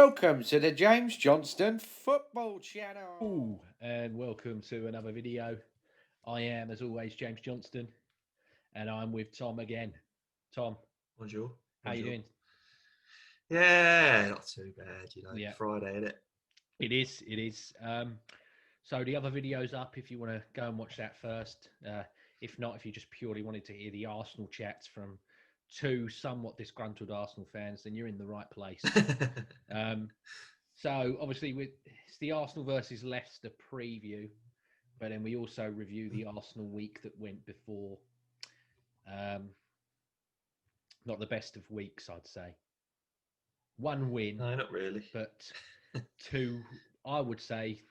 Welcome to the James Johnston Football Channel. Ooh, and welcome to another video. I am, as always, James Johnston, and I'm with Tom again. Tom, Bonjour. how you doing? Yeah, not too bad, Yeah. Friday, isn't it? It is. So the other video's up if you want to go and watch that first. If not, if you just purely wanted to hear the Arsenal chats from two somewhat disgruntled Arsenal fans, then you're in the right place. So obviously it's the Arsenal versus Leicester preview, but then we also review the Arsenal week that went before. Not the best of weeks, I'd say. One win. No, not really. But two, I would say,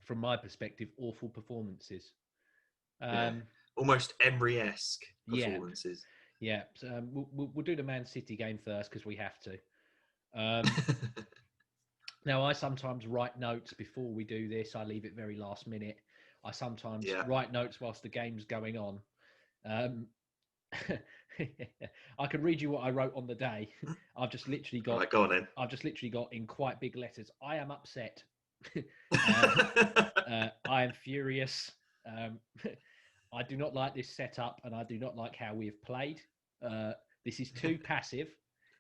from my perspective, awful performances. Almost Emery-esque performances. Yeah. So, we'll do the Man City game first because we have to. Now, I sometimes write notes before we do this. I leave it very last minute. I sometimes write notes whilst the game's going on. I can read you what I wrote on the day. I've just literally got. Right, go on then. I've just literally got in quite big letters. I am upset. I am furious. I do not like this setup, and I do not like how we have played. This is too passive.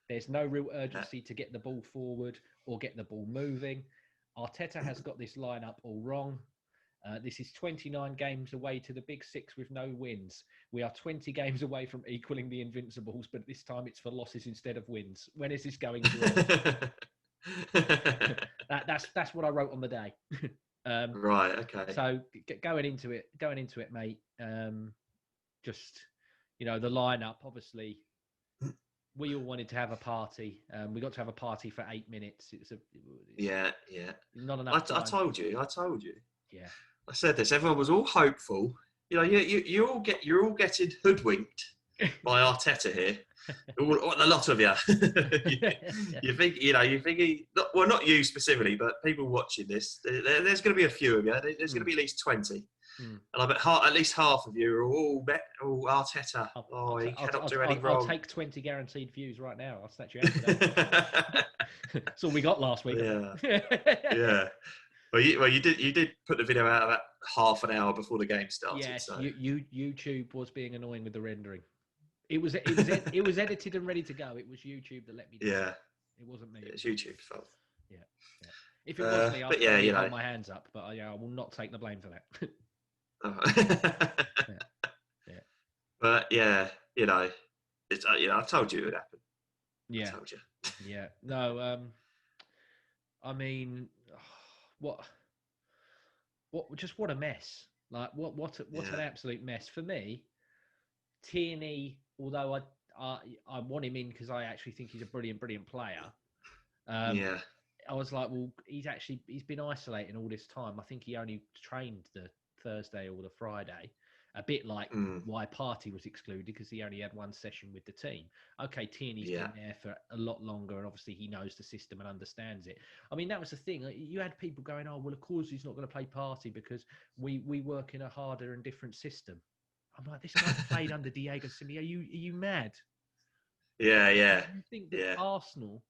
There's no real urgency to get the ball forward or get the ball moving. Arteta has got this lineup all wrong. This is 29 games away to the Big Six with no wins. We are 20 games away from equaling the Invincibles, but this time it's for losses instead of wins. When is this going to end? That's what I wrote on the day. Right. Okay. So going into it, mate. Just the lineup. Obviously, we all wanted to have a party. We got to have a party for 8 minutes. Yeah. Not enough. I told you. Yeah. I said this. Everyone was all hopeful. You're all getting hoodwinked by Arteta here. A lot of you. you think not you specifically, but people watching this. There's going to be a few of you. There's going to be at least 20. And I bet at least half of you are all Arteta. He cannot do any wrong. I'll take 20 guaranteed views right now. I'll snatch you out of that. That's all we got last week. Yeah. Well, you did put the video out about half an hour before the game started. Yes, so. YouTube was being annoying with the rendering. It was edited and ready to go. It was YouTube that let me do it. It wasn't me. It's YouTube's fault. Yeah. If it was me, I'd hold my hands up. But I will not take the blame for that. But it's I told you it would happen. Yeah. I told you. Yeah. No. I mean, what a mess. Like what an absolute mess for me. Tierney, although I want him in because I actually think he's a brilliant player. I was like, well, he's been isolating all this time. I think he only trained the Thursday or the Friday, a bit like why Partey was excluded because he only had one session with the team. Okay, Tierney's been there for a lot longer, and obviously he knows the system and understands it. I mean, that was the thing. You had people going, "Oh, well, of course he's not going to play Partey because we work in a harder and different system." I'm like, this guy played under Diego Simeone. Are you mad? Yeah. You think that Arsenal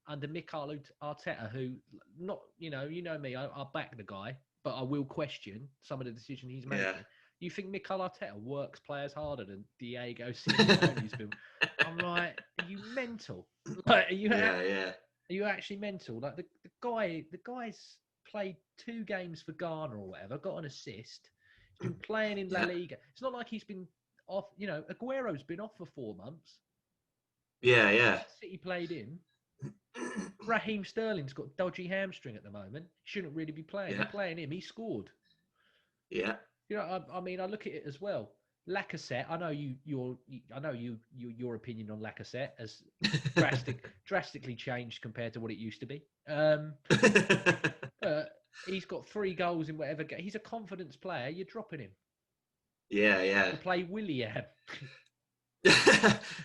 under Mikel Arteta, who not you know me, I back the guy, but I will question some of the decision he's making. Yeah. You think Mikel Arteta works players harder than Diego Simeone's been? I'm like, are you mental? Like, are you actually mental? Like the guy's played 2 games for Ghana or whatever, got an assist. He's been playing in La Liga. It's not like he's been off. Aguero's been off for 4 months. Yeah. City played in. Raheem Sterling's got dodgy hamstring at the moment. Shouldn't really be playing. They're playing him. He scored. Yeah. I mean, I look at it as well. Lacazette. I know your opinion on Lacazette has drastically changed compared to what it used to be. He's got 3 goals in whatever game. He's a confidence player. You're dropping him. Yeah. To play Willian.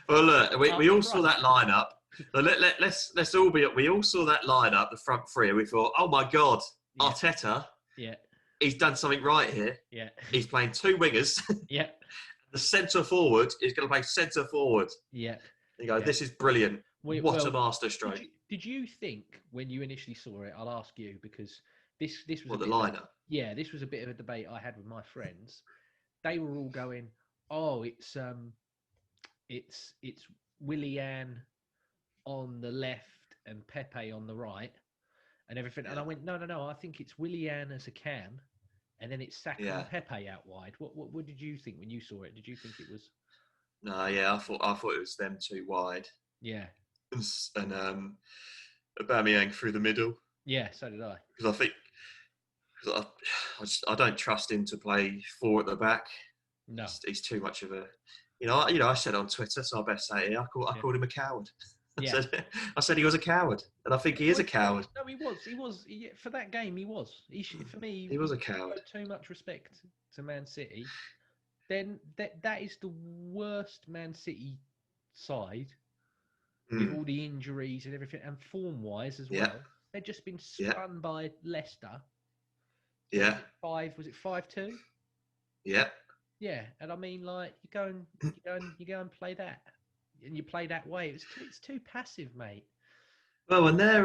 Well, look, we all saw that lineup. Let's all be up. We all saw that lineup, the front three, and we thought, oh my God, Arteta. Yeah. He's done something right here. Yeah. He's playing 2 wingers. Yeah. The centre forward is going to play centre forward. Yeah. You go, this is brilliant. What a masterstroke! Did you think when you initially saw it? I'll ask you because this was What, a the bit lineup? this was a bit of a debate I had with my friends. They were all going, "Oh, it's Willian on the left and Pepe on the right and everything." Yeah. And I went, no. I think it's Willian as a cam, and then it's Saka and Pepe out wide. What did you think when you saw it? Did you think it was? No, yeah, I thought it was them two wide. Yeah. And Aubameyang through the middle. Yeah, so did I. Because I think I don't trust him to play four at the back. No, he's too much of a. I said on Twitter, so I best say it. I called him a coward. Yeah. I said he was a coward, and I think he is a coward. No, he was. For that game, he was. For me, he was a coward. Too much respect to Man City. Then that is the worst Man City side with all the injuries and everything, and form-wise as well. They've just been spun by Leicester. Yeah. Was it 5-2? Yeah. Yeah, and I mean, like you go and play that, and you play that way. It's too passive, mate. Well, and their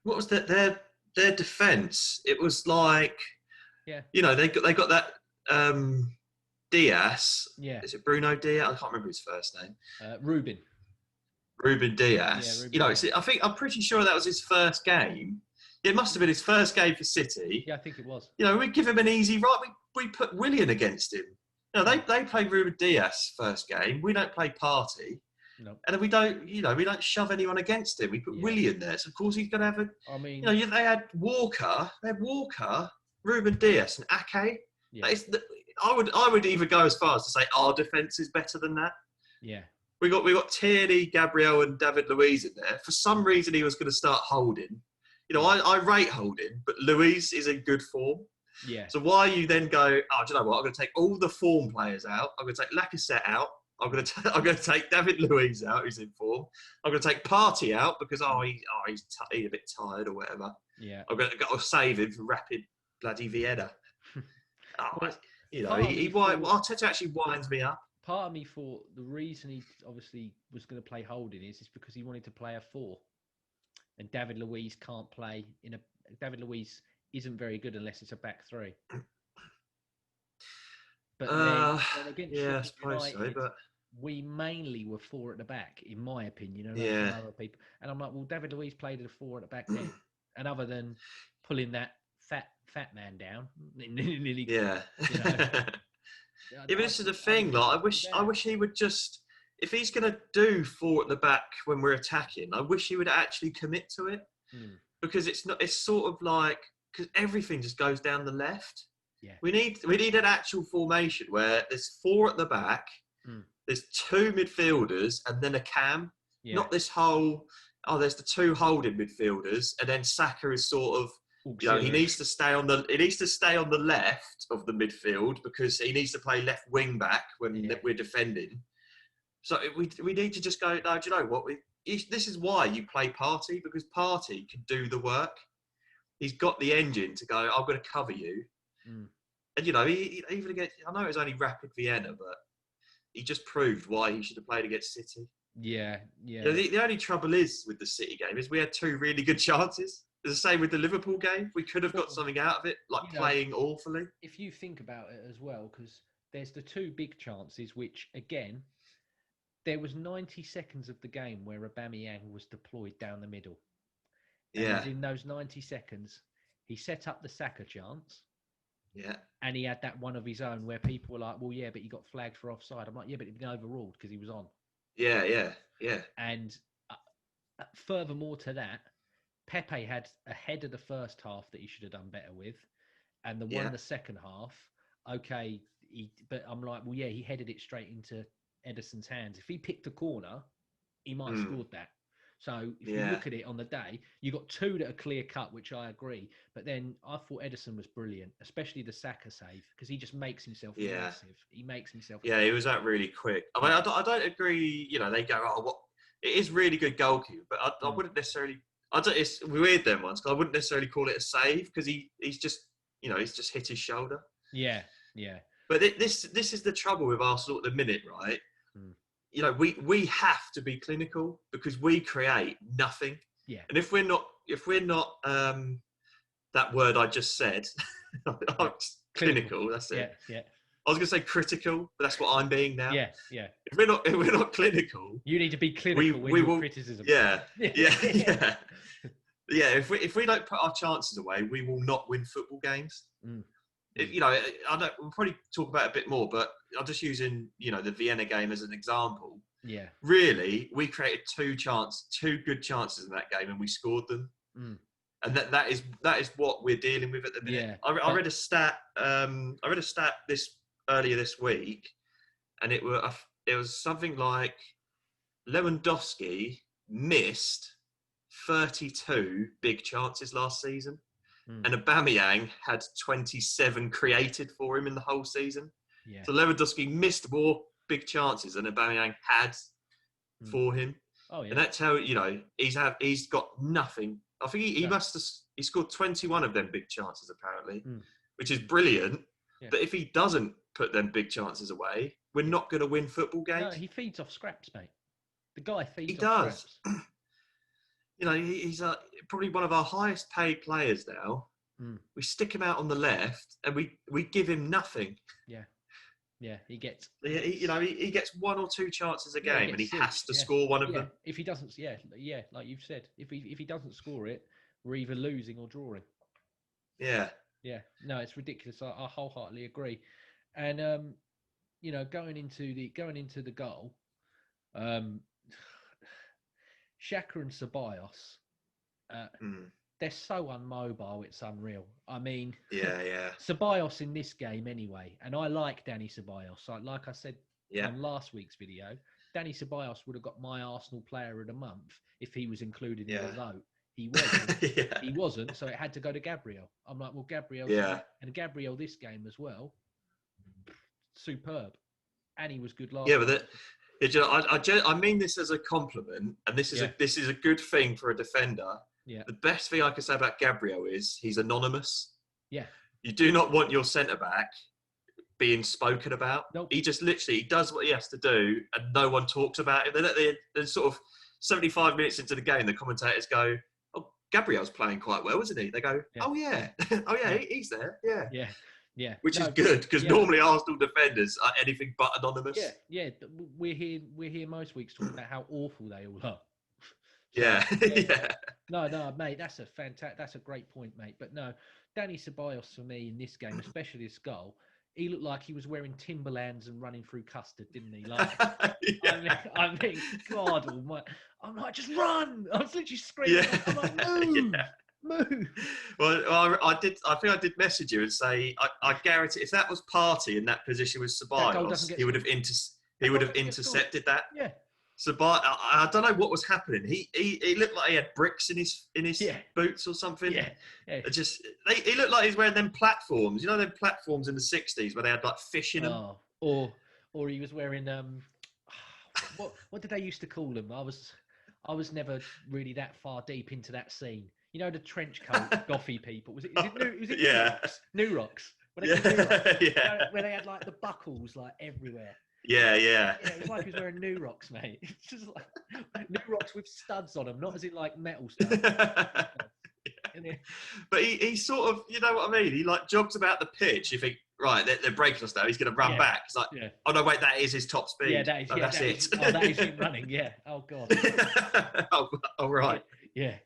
what was that? Their defense. It was like, they got that Diaz. Yeah. Is it Bruno Diaz? I can't remember his first name. Ruben Diaz. Yeah, I'm pretty sure that was his first game. It must have been his first game for City. Yeah, I think it was. We give him an easy right. We put Willian against him. They played Ruben Diaz first game. We don't play Partey. No. And we don't shove anyone against him. We put Willian there, so of course he's going to have a. I mean, they had Walker, Ruben Diaz, and Ake. Yeah. I would even go as far as to say our defence is better than that. Yeah. We got Tierney, Gabriel, and David Luiz in there. For some reason, he was going to start Holding. I rate Holding, but Luiz is in good form. Yeah. So why you then go? Oh, do you know what? I'm going to take all the form players out. I'm going to take Lacazette out. I'm going to take David Luiz out, who's in form. I'm going to take Partey out because he's a bit tired or whatever. Yeah. I'm going to save him from rapid bloody Vienna. Arteta actually winds me up. Part of me thought the reason he obviously was going to play Holding is because he wanted to play a 4, and David Luiz can't play David Luiz isn't very good unless it's a back 3. But then against I suppose United, so. But we mainly were 4 at the back, in my opinion. Some other people, and I'm like, well, David Luiz played at a 4 at the back then, and other than pulling that fat man down, nearly, yeah. But this is the thing. Like, I wish he would just, if he's going to do 4 at the back when we're attacking, I wish he would actually commit to it, because it's not. It's sort of like, because everything just goes down the left. Yeah. We need an actual formation where there's 4 at the back, there's 2 midfielders, and then a cam. Yeah. Not this whole. There's the 2 holding midfielders, and then Saka is sort of. He needs to stay on the left of the midfield because he needs to play left wing back when we're defending. So we need to just go. No, do you know what? This is why you play Partey, because Partey can do the work. He's got the engine to go. I'm going to cover you, and he even against. I know it was only Rapid Vienna, but he just proved why he should have played against City. Yeah. The only trouble is with the City game is we had 2 really good chances. It's the same with the Liverpool game. We could have got something out of it, playing awfully. If you think about it as well, because there's the 2 big chances, which, again, there was 90 seconds of the game where Aubameyang was deployed down the middle. And in those 90 seconds, he set up the Saka chance. Yeah. And he had that one of his own where people were like, well, yeah, but he got flagged for offside. I'm like, yeah, but he'd been overruled because he was on. Yeah. And furthermore to that, Pepe had a head of the first half that he should have done better with, and the one in the second half. Okay, but I'm like, well, yeah, he headed it straight into Ederson's hands. If he picked a corner, he might have scored that. So if you look at it on the day, you got 2 that are clear cut, which I agree. But then I thought Ederson was brilliant, especially the Saka save, because he just makes himself massive. He makes himself. Yeah, he was out really quick. I mean, I don't agree. They go, it is really good goalkeeping, but I wouldn't necessarily. It's weird them ones because I wouldn't necessarily call it a save because he's just hit his shoulder. Yeah. But this is the trouble with Arsenal at the minute, right? we have to be clinical because we create nothing. Yeah. And if we're not that word I just said, clinical. That's it. Yeah. I was going to say critical, but that's what I'm being now. Yeah. If we're not clinical, you need to be clinical we will, criticism. Yeah. If we don't put our chances away, we will not win football games. We'll probably talk about it a bit more, but I'm just using the Vienna game as an example. Yeah. Really, we created two good chances in that game, and we scored them. And that is what we're dealing with at the minute. Yeah. I read a stat. Earlier this week, and it was something like Lewandowski missed 32 big chances last season, and Aubameyang had 27 created for him in the whole season. Yeah. So Lewandowski missed more big chances than Aubameyang had for him. Oh yeah. And that's how he's got nothing. I think he scored 21 of them big chances apparently, which is brilliant. Yeah. But if he doesn't put them big chances away, we're not going to win football games. No, he feeds off scraps, mate. The guy feeds off scraps. He's probably one of our highest paid players now. We stick him out on the left, and we give him nothing. Yeah, he gets. He gets one or two chances a game, and he has to score one of them. If he doesn't, like you've said, if he doesn't score it, we're either losing or drawing. Yeah. Yeah, no, it's ridiculous. I wholeheartedly agree. And going into the goal, Xhaka and Ceballos, they're so unmobile. It's unreal. I mean, Ceballos in this game anyway, and I like Danny Ceballos. Like I said on last week's video, Danny Ceballos would have got my Arsenal Player of the Month if he was included in the vote. He wasn't. He wasn't, so it had to go to Gabriel. I'm like, well, Gabriel, and Gabriel this game as well, superb, and he was good last. Yeah, but I mean this as a compliment, and this is a good thing for a defender. Yeah. The best thing I can say about Gabriel is he's anonymous. Yeah. You do not want your centre back being spoken about. Nope. He just literally does what he has to do, and no one talks about him. Then sort of 75 minutes into the game, the commentators go, Gabriel's playing quite well, isn't he? They go, he's there. Yeah. Which is good, because normally Arsenal defenders are anything but anonymous. Yeah. We're here most weeks talking about how awful they all are. No, mate, that's a great point, mate. But no, Danny Ceballos for me in this game, especially this goal, he looked like he was wearing Timberlands and running through custard, didn't he? Like, I mean, God almighty. I'm like, just run! I was literally screaming. I'm like, move. Well, I think I did message you and say, I guarantee if that was Partey in that position with Ceballos, he would have intercepted that. Yeah. Ceballos, I don't know what was happening. He looked like he had bricks in his boots or something. Yeah. He looked like he's wearing them platforms. You know them platforms in the 60s where they had like fish in them. Or he was wearing what did they used to call them? I was never really that far deep into that scene. You know, the trench coat goffy people. Was it New Rocks? Where they had like the buckles like everywhere. Yeah. It was like he was wearing New Rocks, mate. It's just like New Rocks with studs on them, not as in like metal stuff. But he sort of, you know what I mean? He like jogs about the pitch. You think, right, they're breaking us now. He's going to run back. It's like, oh no, wait, that is his top speed. Yeah, that is. That's it. That is him running. Yeah. Oh God. Oh right. Yeah.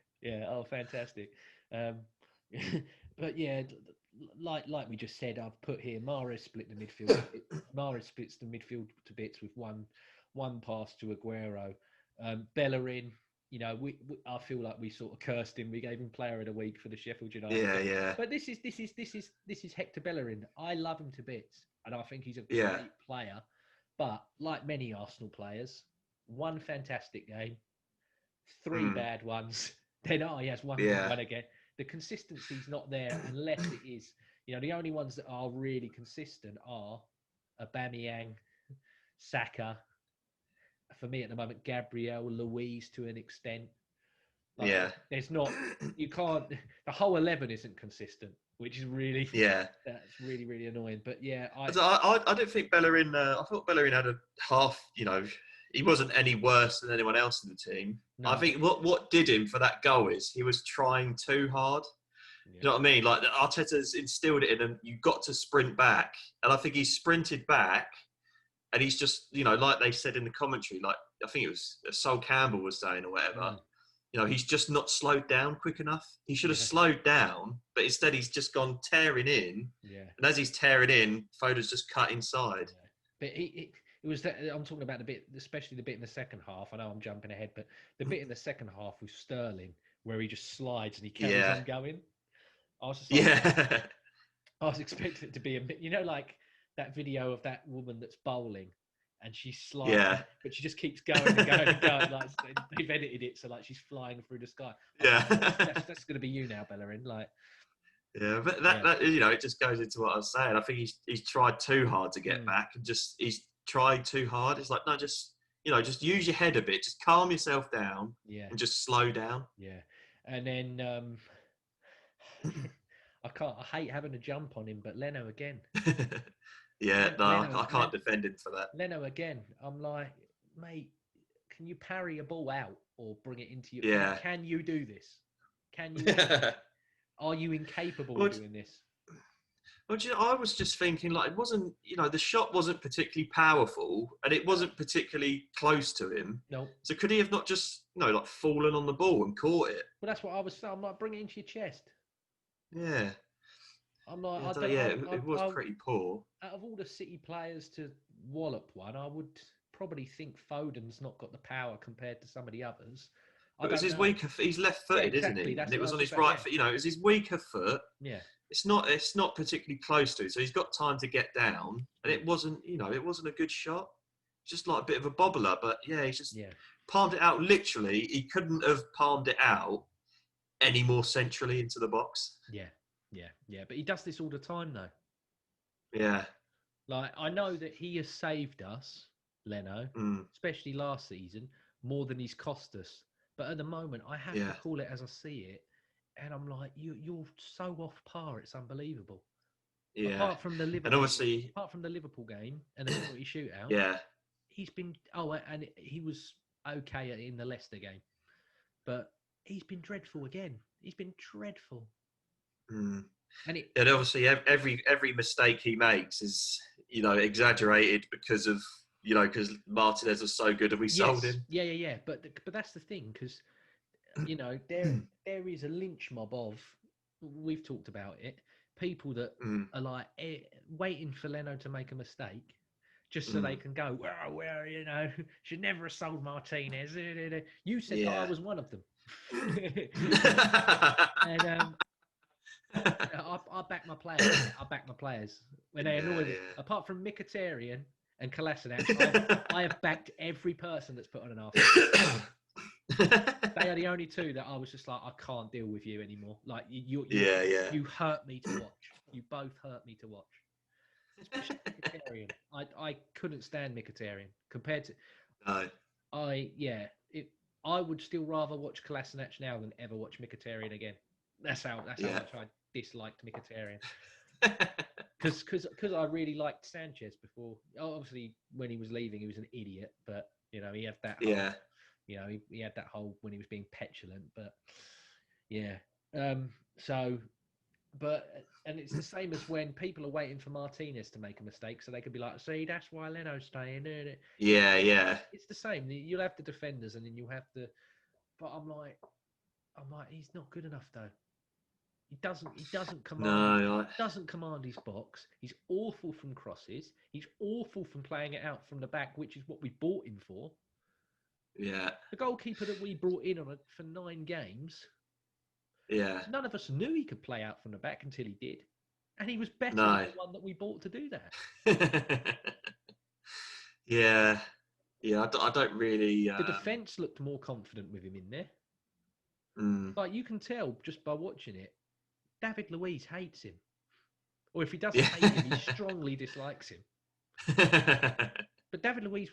Oh, fantastic. But yeah, like we just said, I've put here Mahrez split the midfield. Mahrez splits the midfield to bits with one pass to Aguero. Bellerin, I feel like we sort of cursed him. We gave him Player of the Week for the Sheffield United. Yeah. But this is Hector Bellerin. I love him to bits, and I think he's a great player. But like many Arsenal players, one fantastic game, three bad ones. Then he has one again. The consistency's not there unless it is. The only ones that are really consistent are Aubameyang, Saka. For me at the moment, Gabriel, Luiz to an extent. There's not. You can't. The whole 11 isn't consistent, which is really. That's really, really annoying. But yeah, I don't think Bellerin. I thought Bellerin had a half. he wasn't any worse than anyone else in the team. No. I think what did him for that goal is he was trying too hard. Yeah. You know what I mean? Like Arteta's instilled it in him. You've got to sprint back, and I think he sprinted back, and he's just, you know, like they said in the commentary, like I think it was Sol Campbell was saying or whatever. You know, he's just not slowed down quick enough. He should have slowed down, but instead he's just gone tearing in. Yeah. And as he's tearing in, Foden's just cut inside. Yeah. But it was that I'm talking about the bit, especially the bit in the second half. I know I'm jumping ahead, but the bit in the second half with Sterling where he just slides and he carries on going. I was just like, I was expecting it to be you know, like that video of that woman that's bowling and she's sliding, but she just keeps going and going and going. Like they've edited it so like she's flying through the sky. That's going to be you now, Bellerin. Like, yeah, but that you know, it just goes into what I was saying. I think he's tried too hard to get back, and he's tried too hard. It's like, no, just use your head a bit, just calm yourself down, and just slow down. Yeah, and then I hate having to jump on him, but Leno again. I can't defend him for that. Leno again. I'm like, mate, can you parry a ball out or bring it into your? Yeah. Can you do this? Can you? Are you incapable of doing this? Well, I was just thinking, like, it wasn't, you know, the shot wasn't particularly powerful and it wasn't particularly close to him. No. So could he have not just, you know, like fallen on the ball and caught it? Well, that's what I was saying. I'm like, bring it into your chest. Yeah. I'm like, it was pretty poor. Out of all the City players to wallop one, I would probably think Foden's not got the power compared to some of the others. But it's his weaker. He's left-footed, isn't he? And it was on his right foot. You know, it was his weaker foot. Yeah. It's not particularly close to, so he's got time to get down. And it wasn't a good shot. Just like a bit of a bobbler, but he just palmed it out. Literally, he couldn't have palmed it out any more centrally into the box. Yeah. But he does this all the time, though. Yeah. Like, I know that he has saved us, Leno, especially last season, more than he's cost us. But at the moment, I have to call it as I see it. And I'm like, you're so off par, it's unbelievable. Yeah. Apart from the Liverpool game and the penalty shootout, he's been. And he was okay in the Leicester game, but he's been dreadful again. He's been dreadful. And obviously, every mistake he makes is, you know, exaggerated because of, you know, because Martinez was so good and we sold him. Yeah. But that's the thing, because, you know, there is a lynch mob of, we've talked about it, people that are like waiting for Leno to make a mistake just so they can go, well, you know, should never have sold Martinez. You said that I was one of them. And I back my players. When they annoy me. Apart from Mkhitaryan and Kolasinac, I have backed every person that's put on an arse. They are the only two that I was just like, I can't deal with you anymore. Like you hurt me to watch. You both hurt me to watch. Especially Mkhitaryan. I couldn't stand Mkhitaryan compared to. No. I would still rather watch Kolasinac now than ever watch Mkhitaryan again. That's how much I disliked Mkhitaryan. Because I really liked Sanchez before. Obviously, when he was leaving, he was an idiot. But you know, he had that. You know, he had that whole when he was being petulant. But and it's the same as when people are waiting for Martinez to make a mistake, so they could be like, "See, that's why Leno's staying." Yeah. It's the same. You'll have the defenders, and then you'll have the. But I'm like, he's not good enough though. He doesn't command his box. He's awful from crosses. He's awful from playing it out from the back, which is what we bought him for. Yeah. The goalkeeper that we brought in for 9 games. Yeah. None of us knew he could play out from the back until he did. And he was better than the one that we bought to do that. Yeah. I don't really... The defence looked more confident with him in there. Like, you can tell just by watching it, David Luiz hates him. Or if he doesn't hate him, he strongly dislikes him. But David Luiz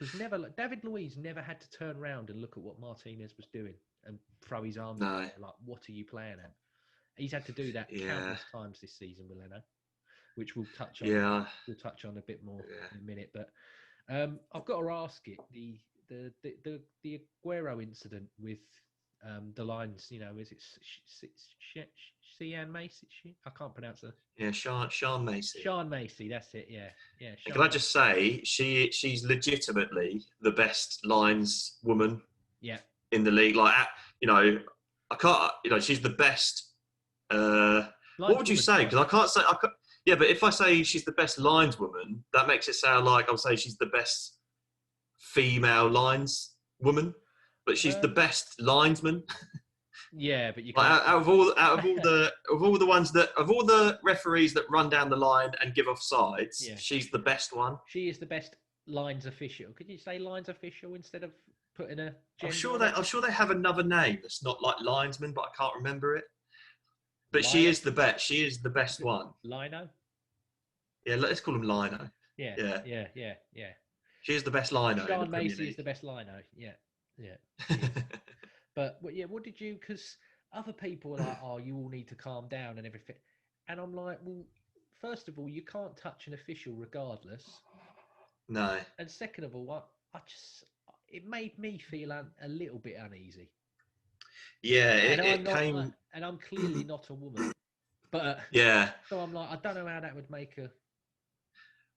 never had to turn around and look at what Martinez was doing and throw his arms up like, what are you playing at? He's had to do that countless times this season with Leno, which we'll touch on. We'll touch on a bit more in a minute. But I've got to ask it, the the Aguero incident with the lines. You know, is it Sian Macy? I can't pronounce her. Yeah, Sean Macy. Sean Macy, that's it. Yeah. And can I just say, she's legitimately the best lines woman. Yeah. In the league, like, you know, I can't. You know, she's the best. What would you say? Because I can't say. Yeah, but if I say she's the best lineswoman, that makes it sound like I'll say she's the best female lines woman, but she's the best linesman. Yeah, but you like, can't. out of all the referees that run down the line and give off sides, she's the best one. She is the best lines official. Could you say lines official instead of putting a? I'm sure they have another name that's not like linesman, but I can't remember it. But she is the best. She is the best one. Lino? Yeah, let's call him Lino. Yeah. She is the best Lino. Sean Macy is the best Lino. Yeah. But yeah, what did you? Because other people are like, oh, you all need to calm down and everything, and I'm like, well, first of all, you can't touch an official regardless. No. And second of all, it made me feel a little bit uneasy. Yeah, and I'm clearly not a woman, but so I'm like, I don't know how that would make a.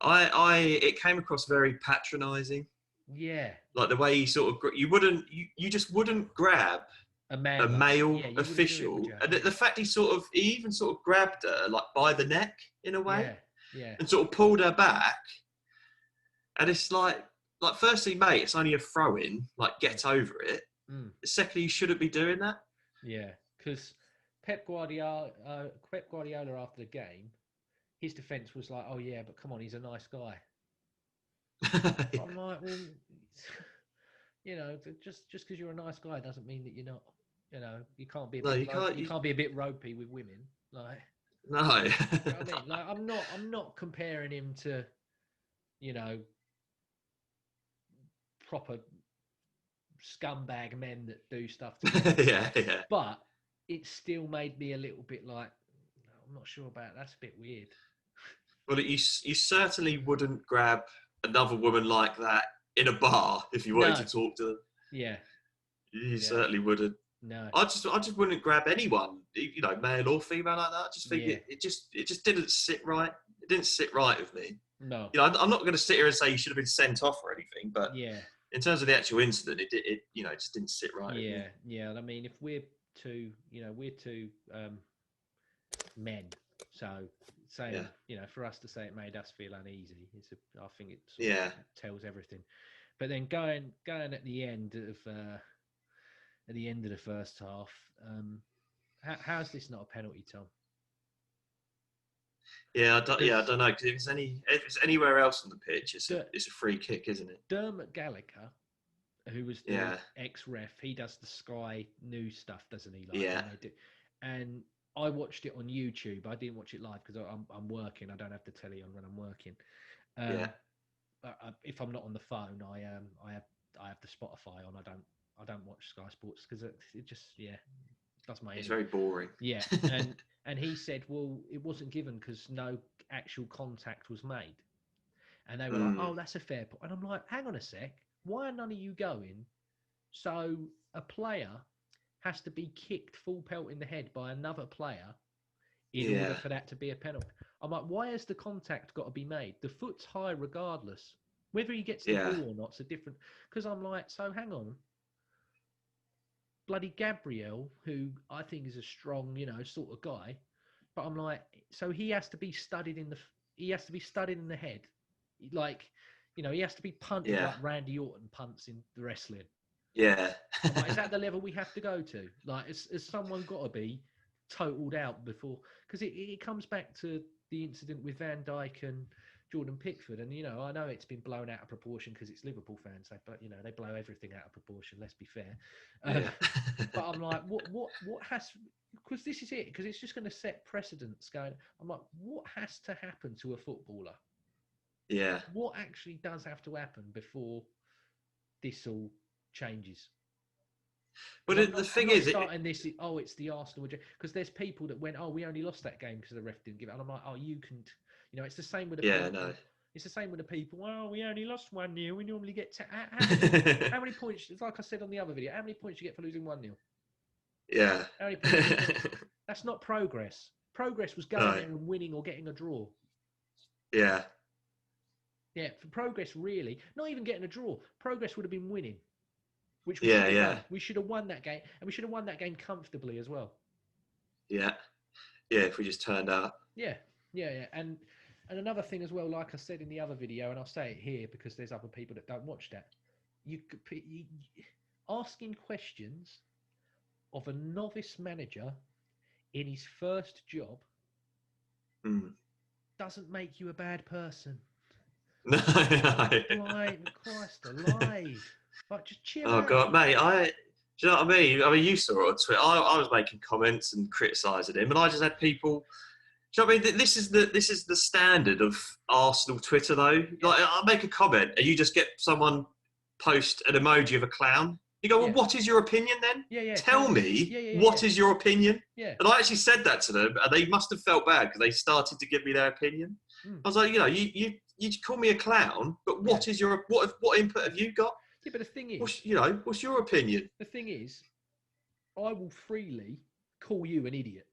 It came across very patronising. Yeah, like the way he sort of you just wouldn't grab a male official, and the fact he even sort of grabbed her like by the neck in a way, and sort of pulled her back, and it's like firstly, mate, it's only a throw in, like get over it. Secondly, you shouldn't be doing that. Yeah, because Pep Guardiola after the game, his defence was like, oh yeah, but come on, he's a nice guy. I'm like, well, you know, just because you're a nice guy doesn't mean that you're not. You know, you can't be you can't be a bit ropey with women. Like, no, you know what I mean, like I'm not comparing him to, you know, proper scumbag men that do stuff to yeah. But it still made me a little bit like, I'm not sure about that. That's a bit weird. Well, you certainly wouldn't grab another woman like that in a bar if you wanted to talk to them. Yeah. You certainly wouldn't. No. I just wouldn't grab anyone, you know, male or female like that. I just think it just didn't sit right. It didn't sit right with me. No. You know, I'm not going to sit here and say you should have been sent off or anything, but in terms of the actual incident, it you know, it just didn't sit right. Yeah. I mean, if we're two men, so saying, you know, for us to say it made us feel uneasy, I think it sort of tells everything. But then going at the end of the first half, how's this not a penalty, Tom? I don't know, because if it's anywhere else on the pitch, it's a free kick, isn't it? Dermot Gallagher, who was the ex-ref, he does the Sky News stuff, doesn't he? And I watched it on YouTube. I didn't watch it live because I'm working. I don't have the telly on when I'm working. If I'm not on the phone, I have the Spotify on. I don't watch Sky Sports because it just does my. It's very boring. Yeah, and he said, well, it wasn't given because no actual contact was made, and they were like, oh, that's a fair point. And I'm like, hang on a sec, why are none of you going? So a player has to be kicked full pelt in the head by another player in order for that to be a penalty. I'm like, why has the contact got to be made? The foot's high regardless. Whether he gets the ball or not's a different... Because I'm like, so hang on. Bloody Gabriel, who I think is a strong, you know, sort of guy, but I'm like, so he has to be studied in the head. Like, you know, he has to be punted like Randy Orton punts in the wrestling. Yeah. Like, is that the level we have to go to? Like, has someone got to be totaled out before? Because it comes back to the incident with Van Dijk and Jordan Pickford, and you know, I know it's been blown out of proportion because it's Liverpool fans, but you know, they blow everything out of proportion. Let's be fair. But I'm like, what has? Because this is it. Because it's just going to set precedents. I'm like, what has to happen to a footballer? Yeah. What actually does have to happen before this all changes? But the thing is, it's the Arsenal, because there's people that went, oh, we only lost that game because the ref didn't give it. And I'm like, oh, you can, you know, it's the same with the It's the same with the people. Well, we only lost 1-0. We normally get how many points? It's like I said on the other video. How many points do you get for losing 1-0? Yeah. How many points? Do you get? That's not progress. Progress was going No. there and winning or getting a draw. Yeah. Yeah, for progress, really, not even getting a draw. Progress would have been winning, which we Yeah, should have yeah. done. We should have won that game, and we should have won that game comfortably as well. Yeah. Yeah, if we just turned up. Yeah. And another thing as well, like I said in the other video, and I'll say it here because there's other people that don't watch that. You asking questions of a novice manager in his first job doesn't make you a bad person. No. Like, Christ alive. Like, just chill out. Oh God, mate, do you know what I mean? I mean, you saw it on Twitter. I was making comments and criticising him, and I just had people. Do you know what I mean? This is the standard of Arsenal Twitter, though. Like, I make a comment, and you just get someone post an emoji of a clown. You go, well, what is your opinion then? Yeah. Tell me what is your opinion. Yeah. And I actually said that to them, and they must have felt bad because they started to give me their opinion. I was like, you call me a clown, but what is your what input have you got? Yeah, but the thing is, what's your opinion? The thing is, I will freely call you an idiot,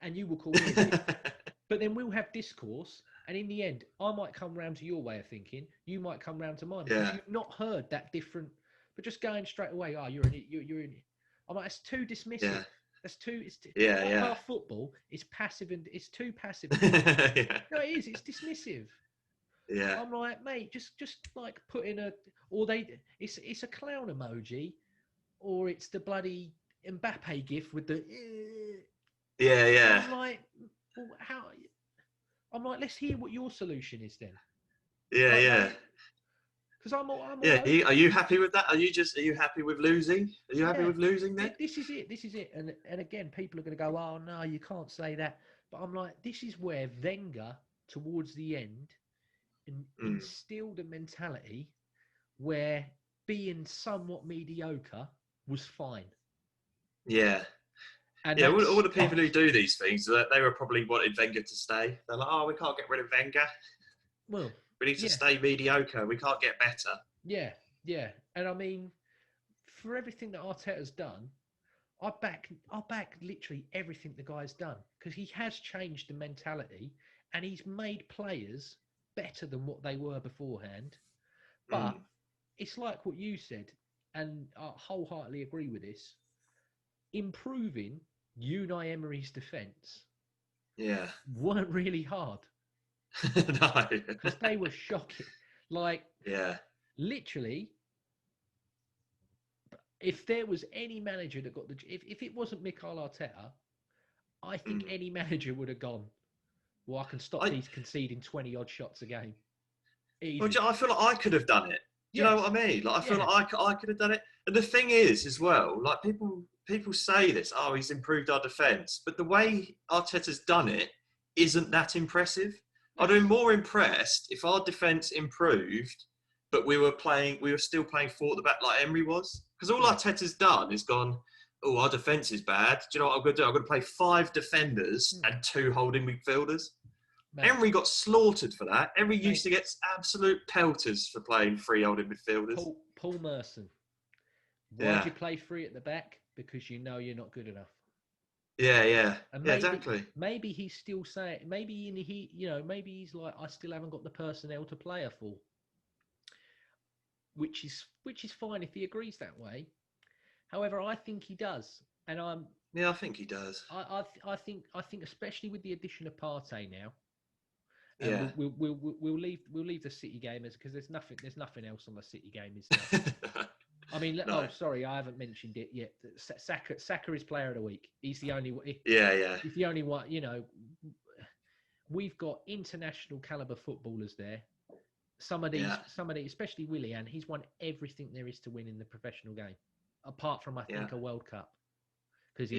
and you will call me an idiot. But then we'll have discourse, and in the end, I might come round to your way of thinking. You might come round to mine because you've not heard that different. But just going straight away, you're an idiot. You're an idiot. I'm like, it's too dismissive. Yeah. That's too. It's yeah. Our football is passive and it's too passive. Yeah. No, it is. It's dismissive. Yeah. I'm like, mate, just like put in it's a clown emoji, or it's the bloody Mbappe gif with the. Yeah. I'm like, well, how? I'm like, let's hear what your solution is then. Yeah. Because I'm all are you happy with that? Are you happy with losing? Are you happy with losing then? This is it. And again, people are going to go, oh no, you can't say that. But I'm like, this is where Wenger, towards the end, instilled a mentality where being somewhat mediocre was fine. Yeah. And all the people who do these things, they were probably wanted Wenger to stay. They're like, oh, we can't get rid of Wenger. Well, we need to stay mediocre. We can't get better. Yeah. And I mean, for everything that Arteta's done, I back literally everything the guy's done because he has changed the mentality and he's made players better than what they were beforehand. But it's like what you said, and I wholeheartedly agree with this. Improving Unai Emery's defence weren't really hard. No. Because they were shocking. Like, literally, if there was any manager that got if it wasn't Mikel Arteta, I think any manager would have gone, well, I can stop these conceding 20-odd shots a game. Well, I feel like I could have done it. Do you know what I mean? Like, I feel like I could have done it. And the thing is, as well, like people say this, oh, he's improved our defence. But the way Arteta's done it isn't that impressive. I'd be more impressed if our defence improved, but we were still playing 4 at the back like Emery was. Because all Arteta's done is gone, oh, our defence is bad. Do you know what I'm going to do? I'm going to play 5 defenders and 2 holding midfielders. Emery got slaughtered for that. Emery used to get absolute pelters for playing 3 holding midfielders. Paul Merson. Why'd you play 3 at the back? Because you know you're not good enough. Yeah. And maybe, exactly. Maybe he's still saying, maybe he's like, I still haven't got the personnel to play a full. Which is fine if he agrees that way. However, I think he does, and I think he does. I think especially with the addition of Partey now. We'll leave the City game because there's nothing else on the City game, is there? I mean, no. Sorry, I haven't mentioned it yet. Saka is player of the week. He's the only one. He's the only one. You know, we've got international caliber footballers there. Some of these, especially Willian, he's won everything there is to win in the professional game, apart from I think a World Cup, because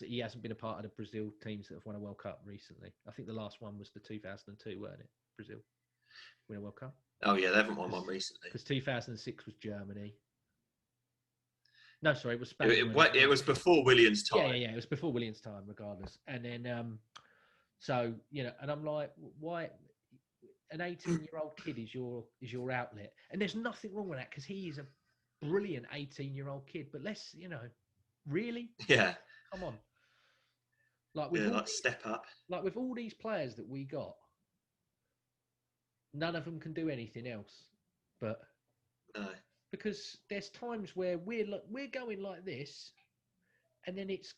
he hasn't been a part of the Brazil teams that have won a World Cup recently. I think the last one was the 2002, weren't it? Brazil win a World Cup. Oh yeah, they haven't won one recently. Because 2006 was Germany. No, sorry, it was Spain. It was before Willian's time. Yeah, it was before Willian's time, regardless. And then, so, you know, and I'm like, why? an 18-year-old kid is your outlet, and there's nothing wrong with that because he is a brilliant 18-year-old kid. But let's, really, come on, step up. Like with all these players that we got, none of them can do anything else. But no, because there's times where we're going like this, and then it's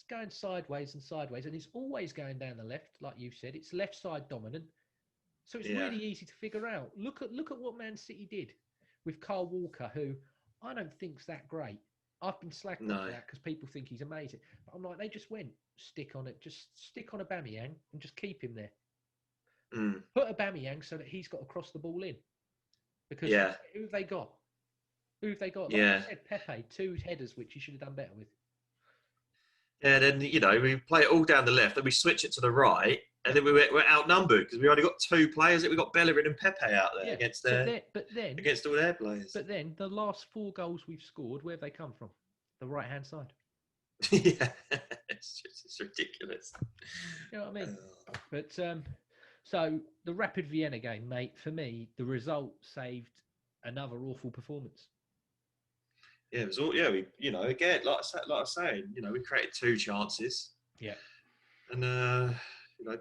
going sideways, and it's always going down the left, like you said. It's left side dominant, so it's really easy to figure out. Look at what Man City did with Kyle Walker, who I don't think's that great. I've been slagged off for that because people think he's amazing, but I'm like, they just went stick on Aubameyang and just keep him there. Put Aubameyang so that he's got to cross the ball in, because who have they got? Like I said, Pepe, 2 headers which he should have done better with. Yeah, then, we play it all down the left, then we switch it to the right, and then we're outnumbered because we only got 2 players. We got Bellerin and Pepe out there against all their players. But then the last 4 goals we've scored, where have they come from? The right-hand side. It's ridiculous. You know what I mean? But so the Rapid Vienna game, mate, for me, the result saved another awful performance. Yeah, it was all. Yeah, we, again, like I was saying, we created 2 chances. Yeah. And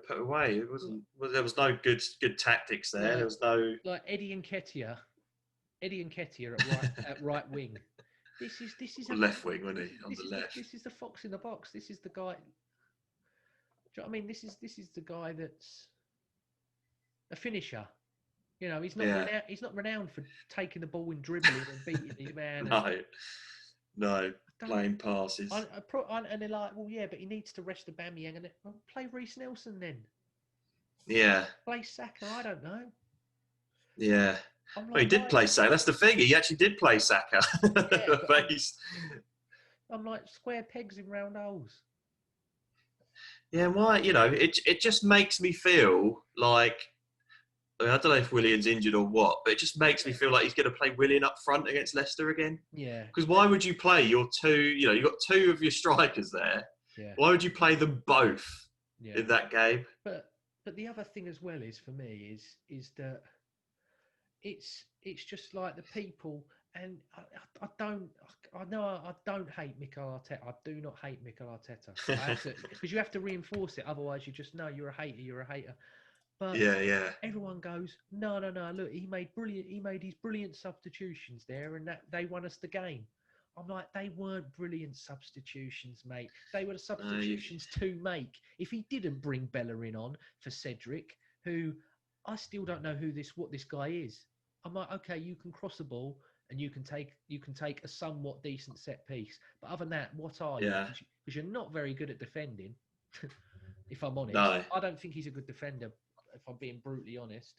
put away. It wasn't. Well, there was no good tactics there. There was no Eddie Nketiah at right wing. This is a left wing, wasn't he? On the left. This is the fox in the box. This is the guy. Do you know what I mean? This is the guy that's a finisher. He's not renowned for taking the ball and dribbling and beating his man. No, playing passes. And they're like, well, yeah, but he needs to rest Aubameyang and play Reece Nelson then. Yeah. Play Saka. I don't know. Yeah. Well, he did play Saka. That's the thing. He actually did play Saka. Yeah, but I'm like, square pegs in round holes. Yeah, why? It just makes me feel like, I don't know if Willian's injured or what, but it just makes me feel like he's going to play Willian up front against Leicester again. Yeah. Because why would you play your 2, you've got 2 of your strikers there. Yeah. Why would you play them both in that game? But the other thing as well is, for me, is that it's just like the people, and I don't hate Mikel Arteta. I do not hate Mikel Arteta. Because you have to reinforce it, otherwise you just know you're a hater. But everyone goes, no. Look, he made his brilliant substitutions there, and that they won us the game. I'm like, they weren't brilliant substitutions, mate. They were the substitutions to make. If he didn't bring Bellerin on for Cedric, who I still don't know what this guy is. I'm like, okay, you can cross the ball and you can take a somewhat decent set piece, but other than that, what are you? Because you're not very good at defending. If I'm honest, no. I don't think he's a good defender. If I'm being brutally honest,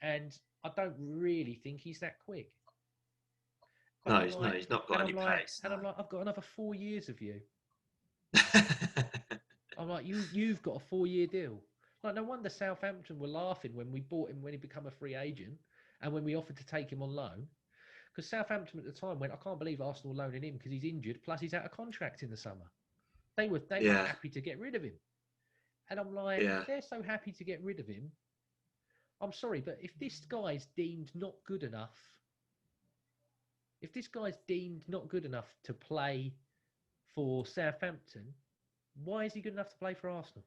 and I don't really think he's that quick. No, he's not got any pace. And I'm like, I've got another 4 years of you. I'm like, you've got a 4-year deal. Like, no wonder Southampton were laughing when we bought him when he became a free agent, and when we offered to take him on loan, because Southampton at the time went, I can't believe Arsenal loaning him because he's injured, plus he's out of contract in the summer. They were happy to get rid of him. And I'm like, if they're so happy to get rid of him, I'm sorry, but if this guy's deemed not good enough to play for Southampton, why is he good enough to play for Arsenal?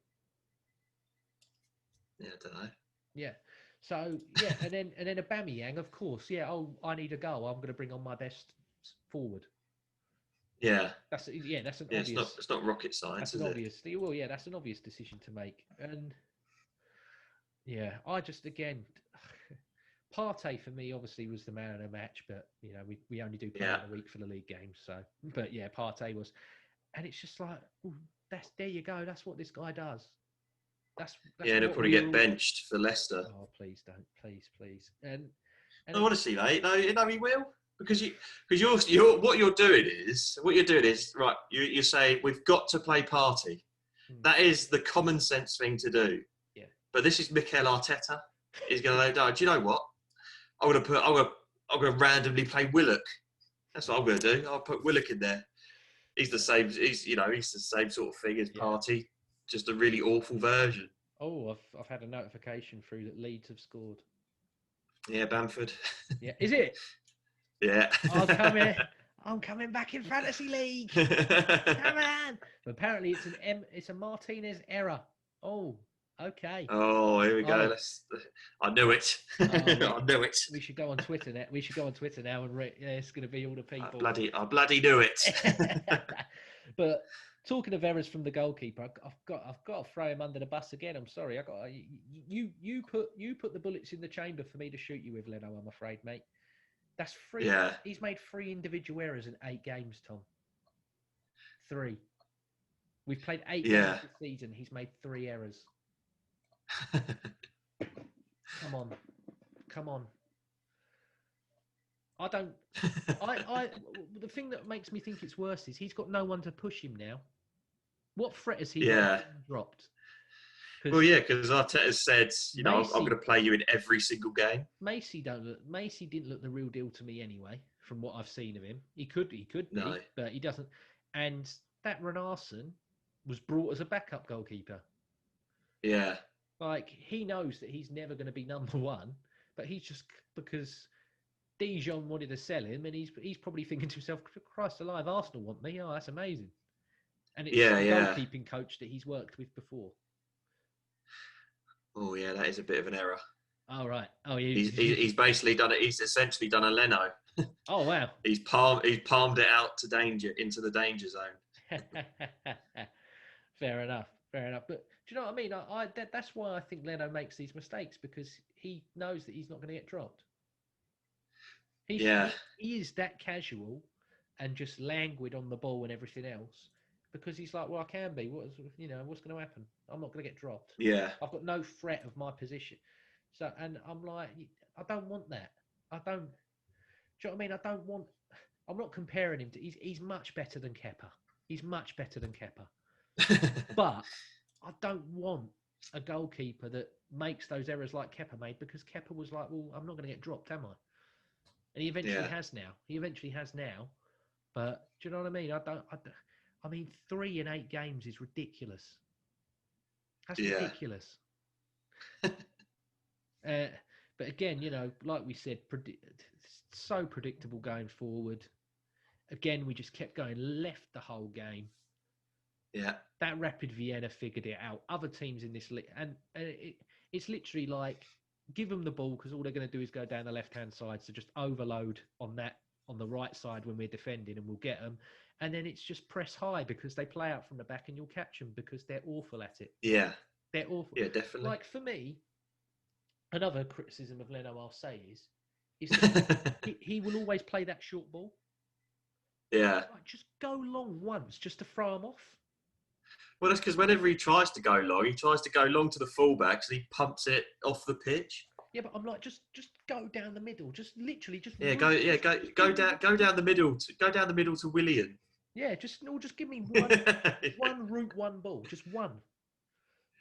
Yeah, I don't know. Yeah. So and then Aubameyang, of course. Yeah. Oh, I need a goal. I'm going to bring on my best forward. Yeah. That's an obvious. It's not rocket science. That's an obvious. Well, yeah, that's an obvious decision to make. And yeah, I just Partey for me obviously was the man of the match, but we only do play in a week for the league games. So, but yeah, Partey was, and it's just like, there you go. That's what this guy does. That's he'll probably get benched for Leicester. Oh, please don't, please. And no, honestly, mate, no, he will, because you're what you're doing is right. You say we've got to play Partey. That is the common sense thing to do. Yeah. But this is Mikel Arteta. He's going to do you know what? I'm going to randomly play Willock. That's what I'm going to do. I'll put Willock in there. He's the same. He's the same sort of thing as Partey. Just a really awful version. Oh, I've had a notification through that Leeds have scored. Yeah, Bamford. Yeah, is it? Yeah. I'm coming back in fantasy league. Come on! But apparently it's a Martinez error. Oh, okay. Oh, here we go. I knew it. I knew it. We should go on Twitter now. We should go on Twitter now and it's going to be all the people. I bloody knew it. But talking of errors from the goalkeeper, I've got to throw him under the bus again. I'm sorry. You put the bullets in the chamber for me to shoot you with, Leno. I'm afraid, mate. That's 3. Yeah. He's made 3 individual errors in 8 games, Tom. 3. We've played 8 games this season. He's made 3 errors. Come on. The thing that makes me think it's worse is he's got no one to push him now. What threat has he dropped? Well, yeah, because Arteta said, I'm going to play you in every single game. Macy didn't look the real deal to me anyway, from what I've seen of him. He could be, but he doesn't. And that Renarsson was brought as a backup goalkeeper. Yeah. Like, he knows that he's never going to be number 1, but he's just because Dijon wanted to sell him, and he's probably thinking to himself, Christ alive, Arsenal want me. Oh, that's amazing. And it's a goalkeeping coach that he's worked with before. Oh yeah, that is a bit of an error. Oh right. Oh, he's basically done it. He's essentially done a Leno. Oh wow. He's palmed it out into the danger zone. Fair enough. But do you know what I mean? That's why I think Leno makes these mistakes, because he knows that he's not going to get dropped. He is that casual and just languid on the ball and everything else, because he's like, well, I can be. What's going to happen? I'm not going to get dropped. Yeah. I've got no threat of my position. So, and I'm like, I don't want that. I don't. Do you know what I mean? I'm not comparing him to. He's much better than Kepa. He's much better than Kepa. But I don't want a goalkeeper that makes those errors like Kepa made, because Kepa was like, well, I'm not going to get dropped, am I? And he eventually has now. But do you know what I mean? I mean, 3 in 8 games is ridiculous. That's ridiculous. But again, like we said, so predictable going forward. Again, we just kept going left the whole game. Yeah. That Rapid Vienna figured it out. Other teams in this league, and it's literally like, give them the ball, because all they're going to do is go down the left-hand side. So just overload on the right side when we're defending, and we'll get them. And then it's just press high, because they play out from the back, and you'll catch them, because they're awful at it. Yeah. They're awful. Yeah, definitely. Like, for me, another criticism of Leno I'll say is that he will always play that short ball. Yeah. Like, just go long once, just to throw them off. Well, that's because whenever he tries to go long, he tries to go long to the fullbacks, and he pumps it off the pitch. Yeah, but I'm like, just go down the middle. Just literally, just go down the middle to Willian. Yeah, just give me one route, one ball, just one.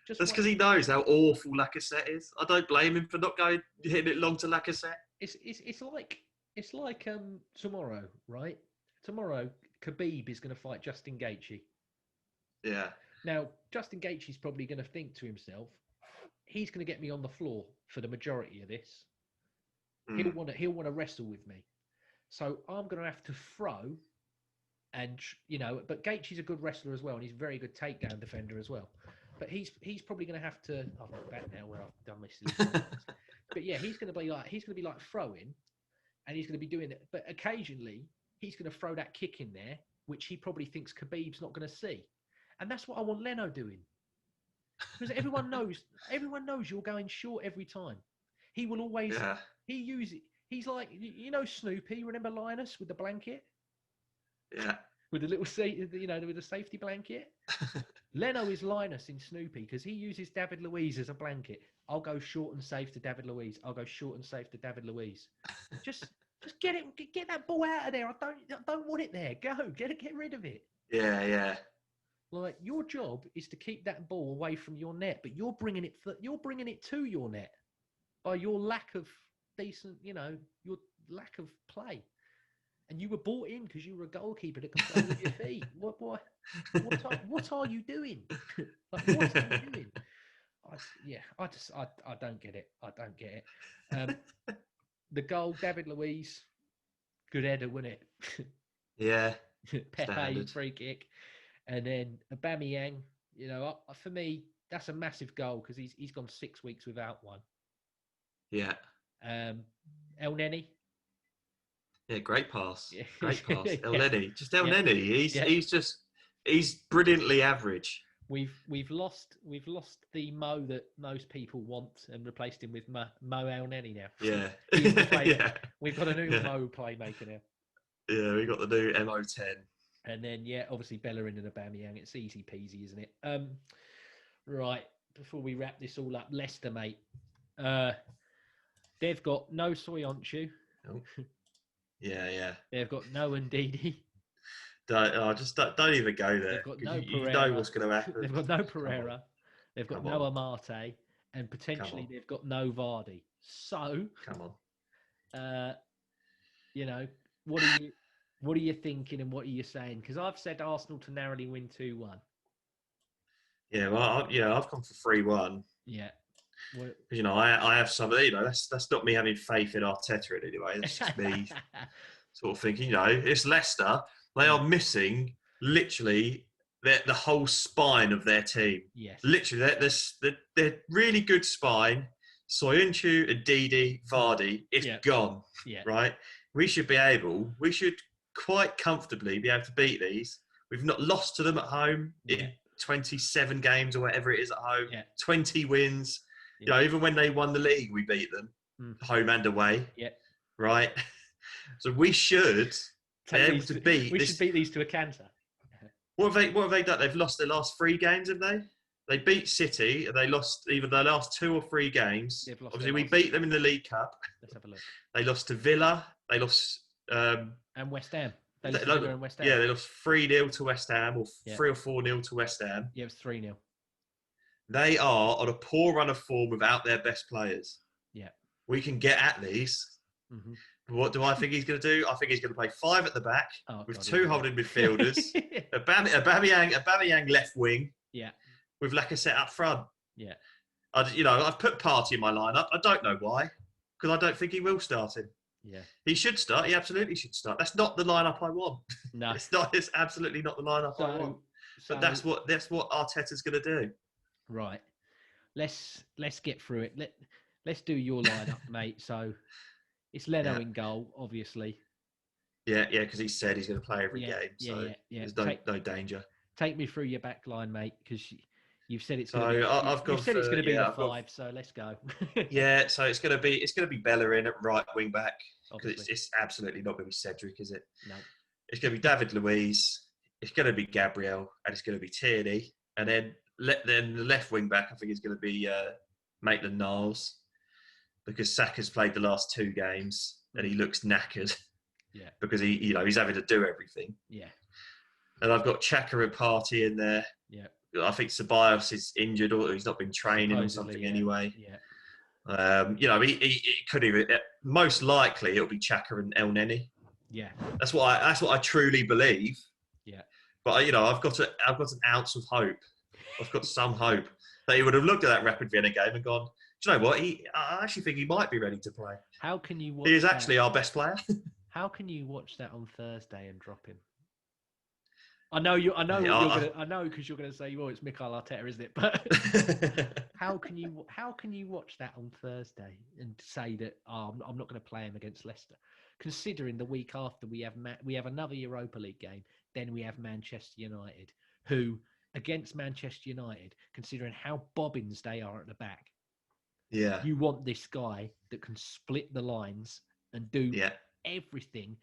That's because he knows how awful Lacazette is. I don't blame him for not hitting it long to Lacazette. It's like tomorrow, right? Tomorrow, Khabib is going to fight Justin Gaethje. Yeah. Now, Justin Gaethje's probably going to think to himself, he's going to get me on the floor for the majority of this. He'll want to wrestle with me. So I'm going to have to throw, and but Gaethje's a good wrestler as well, and he's a very good takedown defender as well. But he's probably going to have to. I've got back now where I've done this. But yeah, he's going to be like throwing, and he's going to be doing it. But occasionally, he's going to throw that kick in there, which he probably thinks Khabib's not going to see. And that's what I want Leno doing. Because everyone knows you're going short every time. He will always, he uses it. He's like, Snoopy, remember Linus with the blanket? Yeah. With the little, with the safety blanket? Leno is Linus in Snoopy, because he uses David Luiz as a blanket. I'll go short and safe to David Luiz. I'll go short and safe to David Luiz. Just get that ball out of there. I don't want it there. Go, get rid of it. Yeah. Like, your job is to keep that ball away from your net, but you're bringing it to your net by your lack of decent, your lack of play. And you were bought in because you were a goalkeeper that can play with your feet. What are you doing? Like, what are you doing? I don't get it. I don't get it. The goal, David Luiz, good header, wasn't it? Yeah. Pepe Standard. free kick, and then Aubameyang. You know, for me, that's a massive goal because he's gone 6 weeks without one. Yeah. El Neni. Yeah, great pass. Yeah. Great pass. El Yeah. Neni. Just El Neni. He's brilliantly average. We've lost the Mo that most people want and replaced him with Mo El Neni now. Yeah. Yeah. We've got a new Mo playmaker now. Yeah, we got the new MO10. And then obviously Bellerin and Aubameyang. It's easy peasy, isn't it? Right, before we wrap this all up, Leicester, mate. They've got no Soyuncu. Oh. Yeah. They've got no Ndidi. Don't even go there. They've got no Pereira. You know what's going to happen. They've got no Pereira. They've got no Amate, and potentially they've got no Vardy. So, come on. You know, what are you thinking and what are you saying? Because I've said Arsenal to narrowly win 2-1. Yeah, well, I've gone for 3-1. Yeah. You know, I have some. You know, that's not me having faith in Arteta in any way. That's just me sort of thinking. You know, it's Leicester. They are missing literally the whole spine of their team. Yes. Literally, they're really good spine. Soyuncu, Ndidi, Vardy, it's gone. Yeah. Right? We should quite comfortably be able to beat these. We've not lost to them at home in 27 games or whatever it is at home. Yeah. 20 wins. You know, even when they won the league, we beat them home and away. Yeah. Right? So we should be able to beat. We should beat these to a canter. What have they done? They've lost their last 3 games, have they? They beat City. They lost either their last 2 or 3 games. Obviously, we beat them in the League Cup. Let's have a look. They lost to Villa. They lost and West Ham. They lost to Villa and West Ham. Yeah, they lost 3-0 to West Ham, or 3 or 4-0 to West Ham. Yeah, it was 3-0. They are on a poor run of form without their best players. Yeah. We can get at these. Mm-hmm. What do I think he's going to do? I think he's going to play 5 at the back with 2 holding midfielders. Aubameyang left wing. Yeah. With Lacazette up front. Yeah. I've put Partey in my lineup. I don't know why, because I don't think he will start him. Yeah. He should start. He absolutely should start. That's not the lineup I want. No. It's absolutely not the lineup I want. But that's what Arteta's going to do. Right. Let's get through it. Let's do your lineup, mate. So it's Leno in goal, obviously. Yeah, because he said he's going to play every game. So there's no danger. Take me through your back line, mate, because you've said it's going to be the 5. So let's go. Yeah, so it's going to be Bellerin at right wing back, because it's absolutely not going to be Cedric, is it? No. It's going to be David Luiz. It's going to be Gabriel, and it's going to be Tierney, and then the left wing back I think is going to be Maitland-Niles, because Saka's played the last 2 games and he looks knackered. Yeah. Because he's having to do everything. Yeah. And I've got Xhaka and Partey in there. Yeah. I think Ceballos is injured, or he's not been training or something anyway. Yeah. He could even most likely it'll be Xhaka and El Neni. Yeah. That's what I truly believe. Yeah. But I've got an ounce of hope. I've got some hope that he would have looked at that Rapid Vienna game and gone, do you know what? I actually think he might be ready to play. How can you watch? He is actually our best player. How can you watch that on Thursday and drop him? I know because you're going to say, well, it's Mikel Arteta, isn't it? But how can you watch that on Thursday and say that I'm not going to play him against Leicester, considering the week after we have another Europa League game, then we have Manchester United, who against Manchester United, considering how bobbins they are at the back, you want this guy that can split the lines and do everything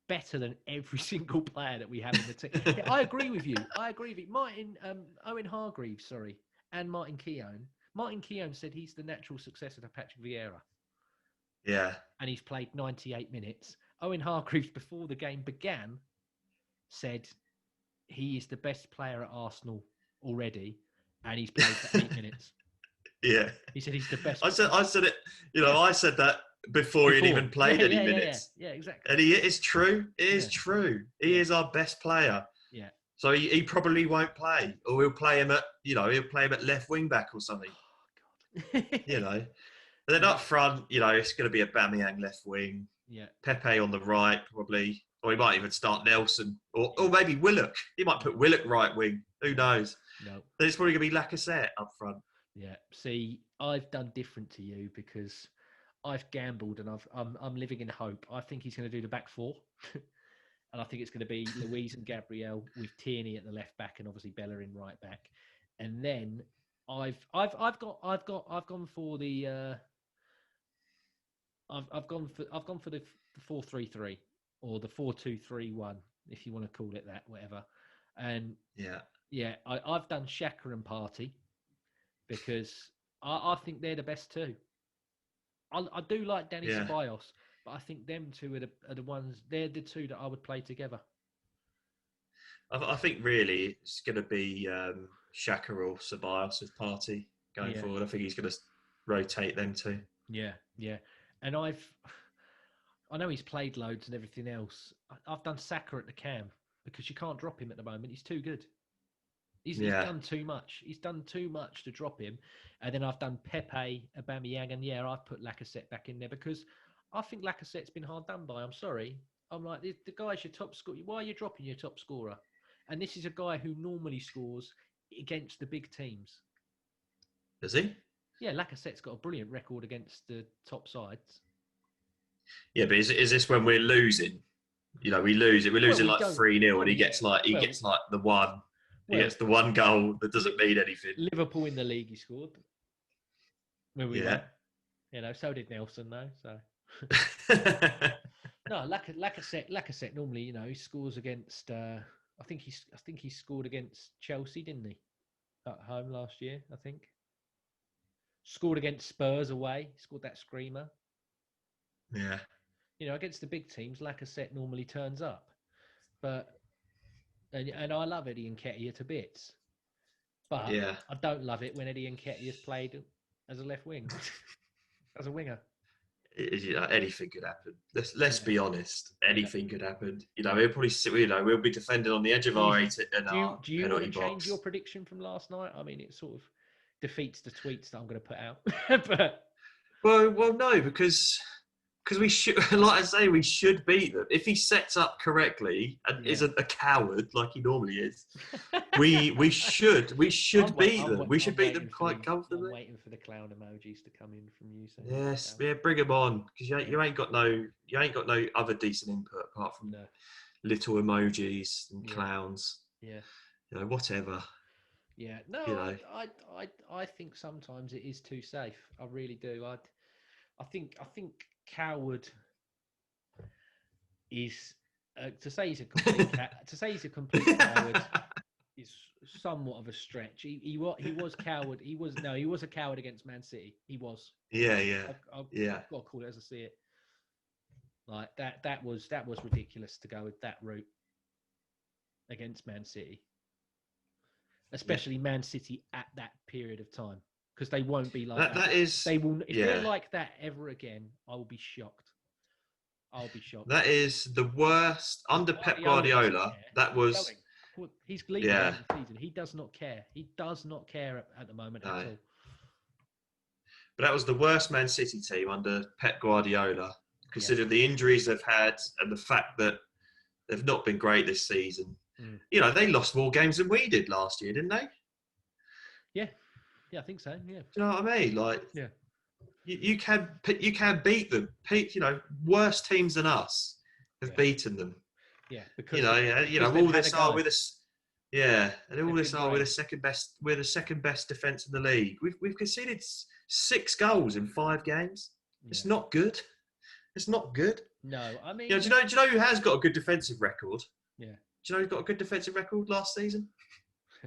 better than every single player that we have in the team. I agree with you. Owen Hargreaves, and Martin Keown. Martin Keown said he's the natural successor to Patrick Vieira. Yeah. And he's played 98 minutes. Owen Hargreaves, before the game began, said he is the best player at Arsenal already, and he's played for 8 minutes. Yeah. He said he's the best. I said it. I said that before he'd even played any minutes. Yeah, exactly. And it's true. It is true. He is our best player. Yeah. So he probably won't play, or we'll play him at left wing back or something. you know. And then up front, you know, it's going to be a Aubameyang left wing, Yeah. Pepe on the right, probably, or he might even start Nelson, or maybe Willock. He might put Willock right wing. Who knows? No. Then it's probably going to be Lacazette up front. Yeah. See, I've done different to you because I've gambled and I'm living in hope. I think he's going to do the back four, and I think it's going to be Luiz and Gabriel with Tierney at the left back and obviously Bellerin right back, and then I've gone for the I've gone for the 4-3-3 or the 4-2-3-1 if you want to call it that, whatever. And I've done Xhaka and Partey because I think they're the best two. I do like Danny Ceballos, but I think them two are the ones. They're the two that I would play together. I think really it's going to be Xhaka or Ceballos with Partey going forward. I think he's going to rotate them two. Yeah. And I know he's played loads and everything else. I've done Saka at the cam because you can't drop him at the moment. He's too good. He's done too much. He's done too much to drop him. And then I've done Pepe, Aubameyang, and I've put Lacazette back in there because I think Lacazette's been hard done by. I'm sorry. I'm like, the guy's your top scorer. Why are you dropping your top scorer? And this is a guy who normally scores against the big teams. Does he? Yeah, Lacazette's got a brilliant record against the top sides. Yeah, but is this when we're losing? You know, we lose it. We're losing like 3-0, and he gets like the one. He gets the one goal that doesn't mean anything. Liverpool in the league, he scored. When we won. You know, so did Nelson, though. So no, Lacazette normally, you know, he scores against. I think he scored against Chelsea, didn't he? At home last year, I think. Scored against Spurs away. Scored that screamer. Yeah. You know, against the big teams, Lacazette normally turns up, but. And I love Eddie Nketiah to bits, but I don't love it when Eddie Nketiah's played as a left wing, as a winger. Anything could happen. Let's be honest. Anything could happen. You know, we'll probably we'll be defended on the edge of our penalty Do you want to box. change your prediction from last night? I mean, it sort of defeats the tweets that I'm going to put out. But well, no, because we should, like I say, we should beat them. If he sets up correctly and isn't a coward like he normally is, we should beat them. We should beat them quite comfortably. I'm waiting for the clown emojis to come in from you. So yes, bring them on because you ain't got no other decent input apart from little emojis and clowns. Yeah, you know, whatever. Yeah, no, you know. I think sometimes it is too safe. I really do. I think coward is to say he's a complete coward is somewhat of a stretch. He was coward. He was a coward against Man City. He was. I've got to call it as I see it. Like that was ridiculous to go with that route against Man City, especially Man City at that period of time. Because they won't be like that. They will. If they're like that ever again, I will be shocked. I'll be shocked. That is the worst under Pep Guardiola. That was. He's leading the season. He does not care. He does not care at the moment at all. But that was the worst Man City team under Pep Guardiola, considering the injuries they've had and the fact that they've not been great this season. You know, they lost more games than we did last year, didn't they? Yeah. Yeah, I think so. Yeah. Do you know what I mean? Like, you can beat them. You know, worse teams than us have beaten them. Yeah, because all this are with us. Yeah, and all this are we're the second best. We're the second best defense in the league. We've conceded 6 goals in 5 games. Yeah. It's not good. It's not good. No, I mean, do you know who has got a good defensive record? Yeah. Do you know who's got a good defensive record last season?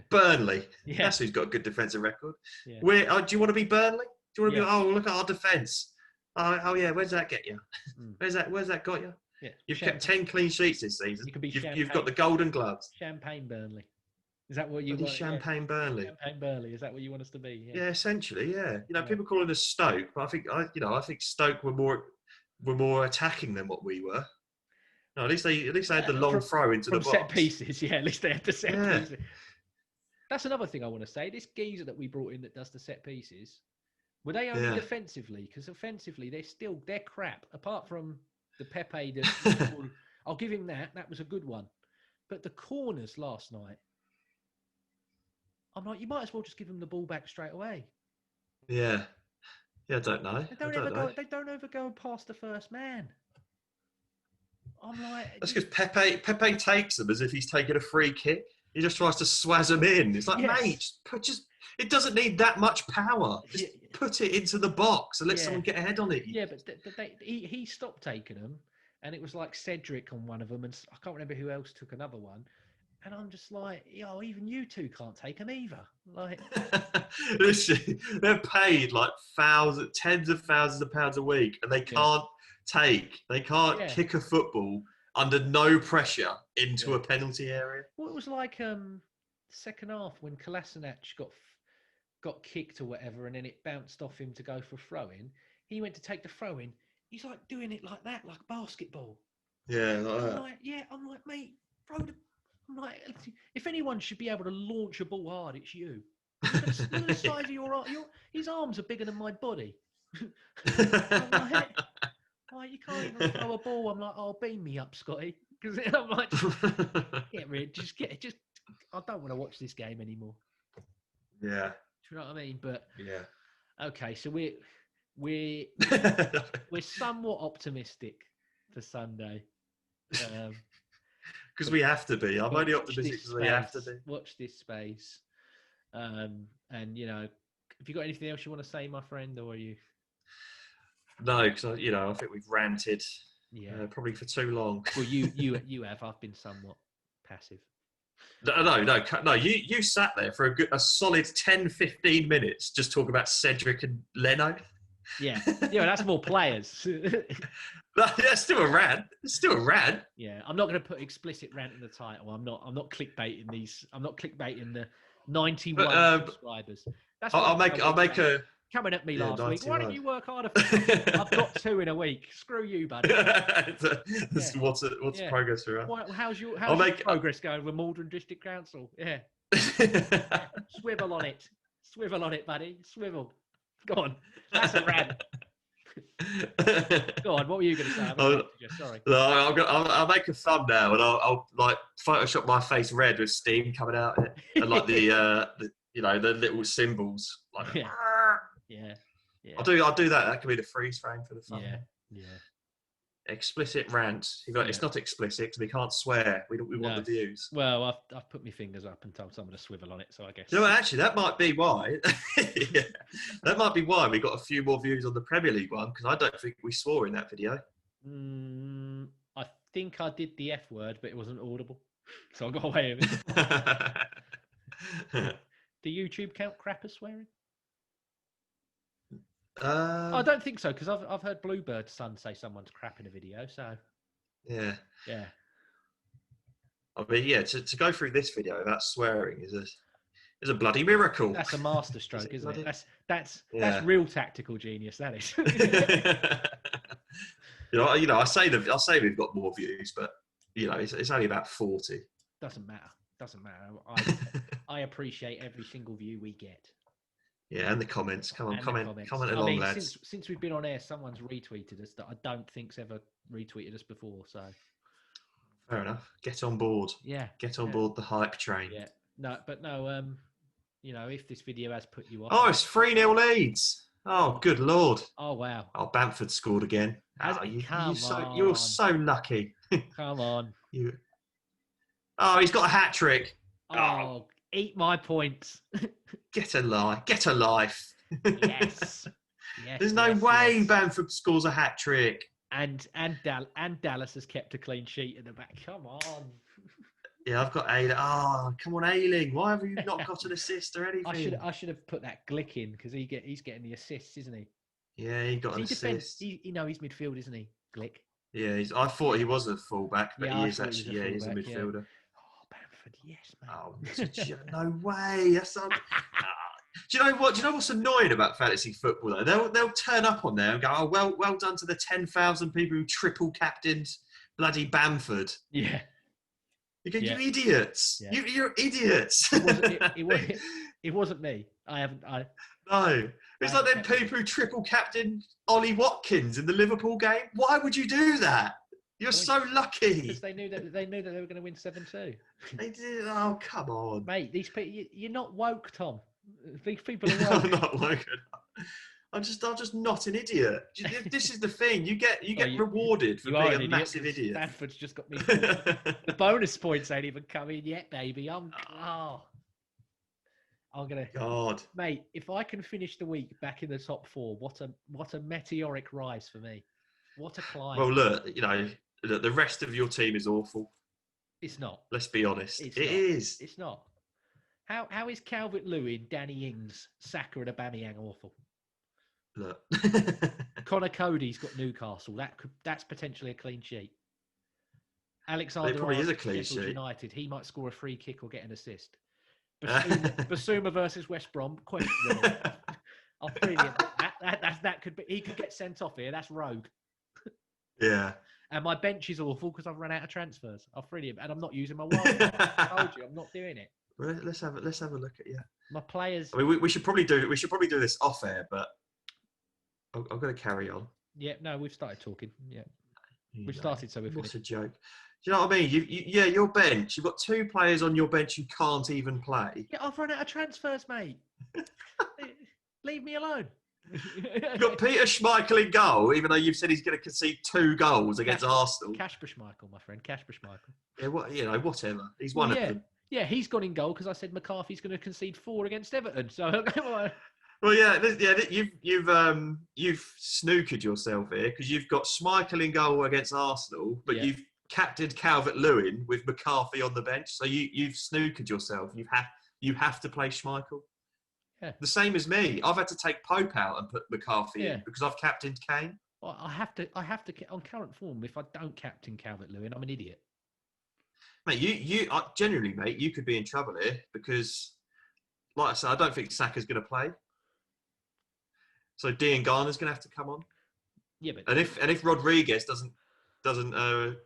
Burnley. That's who's got a good defensive record. Yeah. Do you want to be Burnley? Do you want to be? Oh, look at our defence. Oh yeah. Where's that get you? Where's that got you? Yeah. You've kept 10 clean sheets this season. You've got the golden gloves. Champagne Burnley. Is that what you want? Champagne Burnley. Champagne Burnley. Is that what you want us to be? Yeah, essentially. Yeah. You know, people calling us Stoke, but I think Stoke were more attacking than what we were. No, at least they had the long throw into the box. Set pieces. Yeah, at least they had the set pieces. That's another thing I want to say. This geezer that we brought in that does the set pieces, Were they only defensively? Because offensively, they're crap. Apart from the Pepe, I'll give him that. That was a good one. But the corners last night, I'm like, you might as well just give them the ball back straight away. Yeah. Yeah, I don't know. They don't ever go past the first man. I'm like, that's because Pepe takes them as if he's taking a free kick. He just tries to swaz them in. It's like, mate, it doesn't need that much power. Just put it into the box and let someone get ahead on it. Yeah, but he stopped taking them, and it was like Cedric on one of them, and I can't remember who else took another one. And I'm just like, even you two can't take them either. Like, listen, they're paid like tens of thousands of pounds a week, and they can't kick a football under no pressure into a penalty area. Well, it was like second half when Kolasinac got kicked or whatever, and then it bounced off him to go for a throw-in. He went to take the throw-in. He's like doing it like that, like basketball. Yeah, like that. I'm like, mate, throw the. I'm like, if anyone should be able to launch a ball hard, it's you. Look at the size of your arm. His arms are bigger than my body. I'm like, you can't even throw a ball. I'm like, beam me up, Scotty. Because I'm like, get rid. I don't want to watch this game anymore. Yeah. Do you know what I mean? But yeah. Okay, so we're somewhat optimistic for Sunday. Because we have to be. I'm only optimistic because we have to be. Watch this space. And, have you got anything else you want to say, my friend, or are you? No, because, I think we've ranted probably for too long. Well, you have. I've been somewhat passive. No. You sat there for a solid 10, 15 minutes just talking about Cedric and Leno. Yeah, that's more players. That's still a rant. It's still a rant. Yeah, I'm not going to put explicit rant in the title. I'm not clickbaiting these. I'm not clickbaiting the 91 subscribers. That's I'll make a coming at me last 91. week. Why don't you work harder? I've got 2 in a week. Screw you, buddy. What's progress for us? How's your progress going with Malden District Council? Yeah. Swivel on it, buddy. Swivel. Go on. That's a rant. Go on. What were you going to say? Sorry. No, I'll make a thumbnail and I'll like Photoshop my face red with steam coming out of it, and like the little symbols. Like, yeah. I'll do that. That could be the freeze frame for the thumbnail. Yeah. Explicit rant. It's not explicit because we can't swear. We want the views. Well, I've put my fingers up and told someone to swivel on it, so I guess. Actually, that might be why. That might be why we got a few more views on the Premier League one, because I don't think we swore in that video. I think I did the F word, but it wasn't audible, so I got away with it. Do YouTube count crap as swearing? I don't think so, because I've heard Bluebird's son say someone's crap in a video. So yeah. I mean, to go through this video without swearing is a bloody miracle. That's a masterstroke, isn't it? That's real tactical genius. That is. I say we've got more views, but it's only about 40. Doesn't matter. I appreciate every single view we get. Yeah, and the comments. Come on, comment along, lads. Since we've been on air, someone's retweeted us that I don't think's ever retweeted us before. So fair enough. Get on board. Yeah. Get on board the hype train. Yeah. No, if this video has put you off. Oh, it's 3-0 Leeds. Oh, good Lord. Oh, wow. Oh, Bamford scored again. You're so lucky. Come on. Oh, he's got a hat trick. Oh, eat my points. Get a life. Yes. There's no way Bamford scores a hat trick. And Dallas has kept a clean sheet in the back. Come on. Yeah, I've got Ayling. Oh, come on, Ayling. Why have you not got an assist or anything? I should have put that Glick in because he's getting the assists, isn't he? Yeah, he got an assist. He's midfield, isn't he, Glick? Yeah, I thought he was a fullback, but he is actually. Yeah, he's a midfielder. Yeah. Oh, Bamford, yes, mate. Oh, no way. That's do you know what? Do you know what's annoying about fantasy football though? They'll turn up on there and go, "Oh, well done to the 10,000 people who triple captained bloody Bamford." Yeah. You idiots! Yeah. You're idiots. It wasn't me. I haven't. No. It's like them people who triple captain Ollie Watkins in the Liverpool game. Why would you do that? You're so lucky. Because they knew that they were going to win 7-2. They did. Oh, come on, mate. These people, you're not woke, Tom. These people are woke. I'm not woke. I'm just not an idiot. This is the thing. You get rewarded for being a massive idiot. Stanford's just got me. The bonus points ain't even come in yet, baby. I'm gonna. God, mate. If I can finish the week back in the top 4, what a meteoric rise for me. What a climb. Well, look, the rest of your team is awful. It's not. Let's be honest. It is. It's not. How is Calvert-Lewin, Danny Ings, Saka, and Aubameyang awful? Look. Connor Cody's got Newcastle. That's potentially a clean sheet. Alexander probably is a clean sheet. United. He might score a free kick or get an assist. Basuma versus West Brom. Questionable. Brilliant. That could be. He could get sent off here. That's rogue. Yeah. And my bench is awful because I've run out of transfers. Brilliant. And I'm not using my wild card. I told you, I'm not doing it. Well, let's have a look at my players. I mean, we should probably do this off air, but I'm going to carry on. Yeah, no, we've started talking. Yeah, we've started, so we've What's finished. a joke? Do you know what I mean? Your bench. You've got 2 players on your bench who can't even play. Yeah, I've run out of transfers, mate. Leave me alone. You've got Peter Schmeichel in goal, even though you've said he's going to concede 2 goals against Arsenal. Kasper Schmeichel, my friend. Kasper Schmeichel. Yeah, whatever. He's one of them. Yeah, he's gone in goal because I said McCarthy's going to concede 4 against Everton. So, well, you've snookered yourself here because you've got Schmeichel in goal against Arsenal, but you've captained Calvert-Lewin with McCarthy on the bench. So you've snookered yourself. You have to play Schmeichel. Yeah. The same as me. I've had to take Pope out and put McCarthy in because I've captained Kane. Well, I have to on current form. If I don't captain Calvert-Lewin, I'm an idiot. Mate, genuinely, mate, you could be in trouble here because, like I said, I don't think Saka's going to play. So Dean Garner's going to have to come on. Yeah, but and if Rodriguez doesn't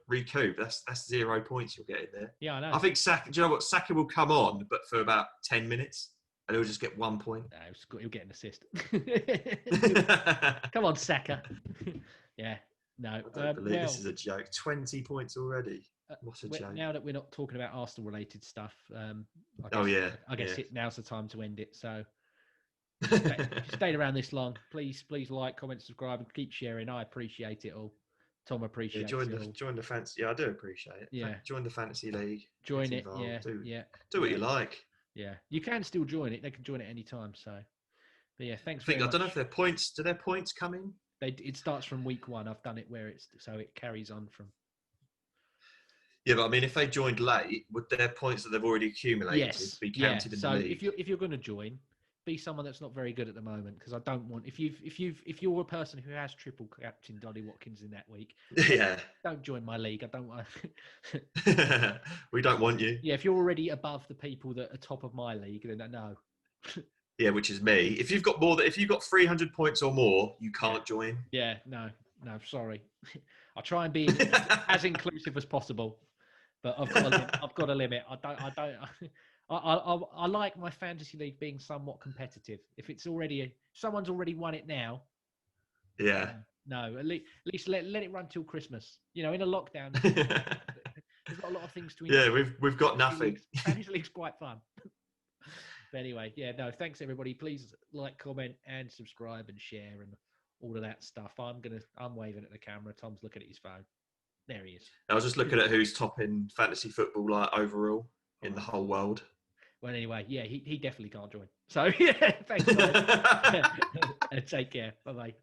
recoup, that's 0 points you'll get in there. Yeah, I know. I think Saka. Do you know what? Saka will come on, but for about 10 minutes, and he'll just get 1 point. No, he'll get an assist. Come on, Saka. Yeah, no. I don't believe this is a joke. 20 points already. What a joke. Now that we're not talking about Arsenal-related stuff, I guess now's the time to end it. So, if you stayed around this long, please like, comment, subscribe, and keep sharing. I appreciate it all. Tom appreciates it. Join the fantasy. Yeah, I do appreciate it. Yeah. Join the fantasy league. Join it. Do what you like. Yeah, you can still join it. They can join at any time. So, but yeah, thanks very much. I don't know if their points. Do their points come in? It starts from week 1. I've done it where it carries on from. Yeah, but I mean, if they joined late, would their points that they've already accumulated be counted in the league? So if you're going to join, be someone that's not very good at the moment, because I don't want if you're a person who has triple captain Ollie Watkins in that week, don't join my league. I don't want. We don't want you. Yeah, if you're already above the people that are top of my league, then no. Yeah, which is me. If you've got 300 points or more, you can't join. Yeah, no, sorry. I'll try and be as inclusive as possible. But I've got a limit. I like my fantasy league being somewhat competitive. If someone's already won it now. Yeah. No, at least let it run till Christmas. In a lockdown, there's not a lot of things to. Yeah, we've got nothing. Fantasy league's quite fun. But anyway, thanks everybody. Please like, comment, and subscribe and share and all of that stuff. I'm waving at the camera. Tom's looking at his phone. There he is. I was just looking at who's top in fantasy football, like overall in the whole world. Well, anyway, he definitely can't join. So, thanks, guys. And take care. Bye-bye.